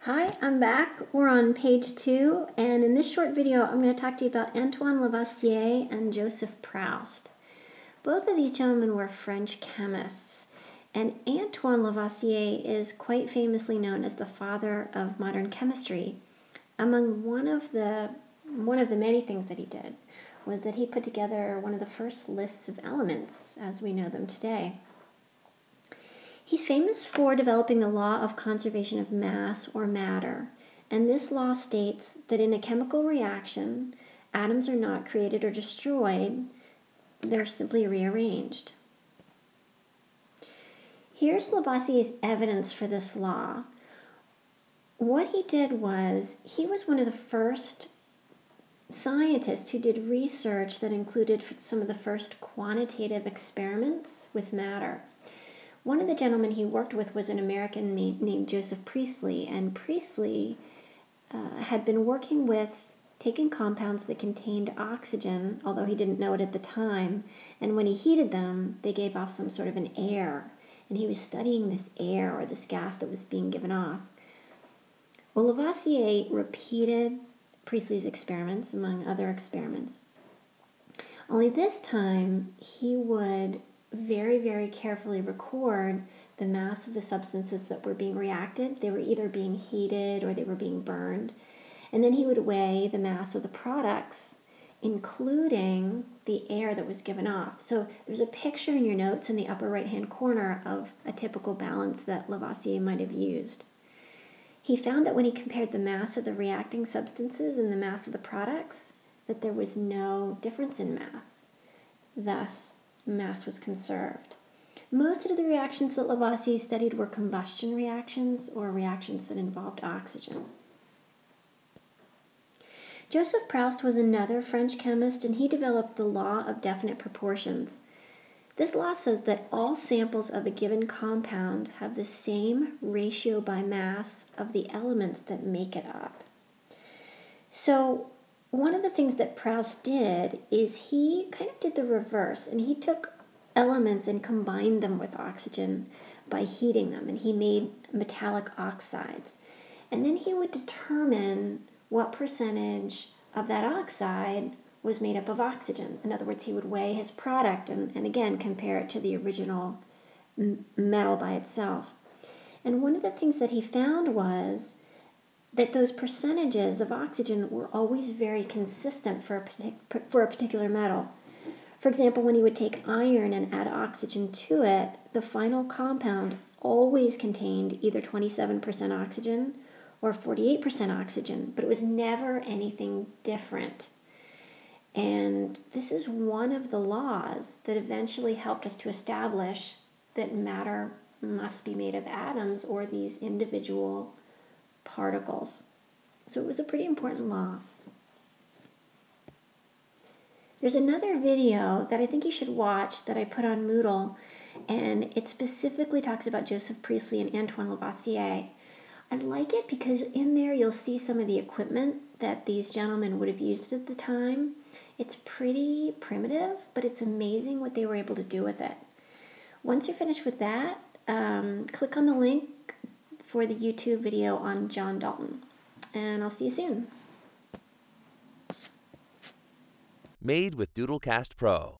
Hi, I'm back. We're on page 2, and in this short video, I'm going to talk to you about Antoine Lavoisier and Joseph Proust. Both of these gentlemen were French chemists, and Antoine Lavoisier is quite famously known as the father of modern chemistry. Among one of the many things that he did was that he put together one of the first lists of elements as we know them today. He's famous for developing the law of conservation of mass or matter, and this law states that in a chemical reaction, atoms are not created or destroyed, they're simply rearranged. Here's Lavoisier's evidence for this law. What he did was, he was one of the first scientists who did research that included some of the first quantitative experiments with matter. One of the gentlemen he worked with was an American named Joseph Priestley, and Priestley had been working with taking compounds that contained oxygen, although he didn't know it at the time, and when he heated them, they gave off some sort of an air, and he was studying this air or this gas that was being given off. Well, Lavoisier repeated Priestley's experiments, among other experiments, only this time he would very, very carefully record the mass of the substances that were being reacted. They were either being heated or they were being burned. And then he would weigh the mass of the products, including the air that was given off. So there's a picture in your notes in the upper right-hand corner of a typical balance that Lavoisier might have used. He found that when he compared the mass of the reacting substances and the mass of the products, that there was no difference in mass. Thus, mass was conserved. Most of the reactions that Lavoisier studied were combustion reactions or reactions that involved oxygen. Joseph Proust was another French chemist, and he developed the law of definite proportions. This law says that all samples of a given compound have the same ratio by mass of the elements that make it up. So one of the things that Proust did is he kind of did the reverse, and he took elements and combined them with oxygen by heating them, and he made metallic oxides. And then he would determine what percentage of that oxide was made up of oxygen. In other words, he would weigh his product and again compare it to the original metal by itself. And one of the things that he found was that those percentages of oxygen were always very consistent for a particular metal. For example, when you would take iron and add oxygen to it, the final compound always contained either 27% oxygen or 48% oxygen, but it was never anything different. And this is one of the laws that eventually helped us to establish that matter must be made of atoms or these individual particles. So it was a pretty important law. There's another video that I think you should watch that I put on Moodle, and it specifically talks about Joseph Priestley and Antoine Lavoisier. I like it because in there you'll see some of the equipment that these gentlemen would have used at the time. It's pretty primitive, but it's amazing what they were able to do with it. Once you're finished with that, click on the link for the YouTube video on John Dalton, and I'll see you soon. Made with Doodlecast Pro.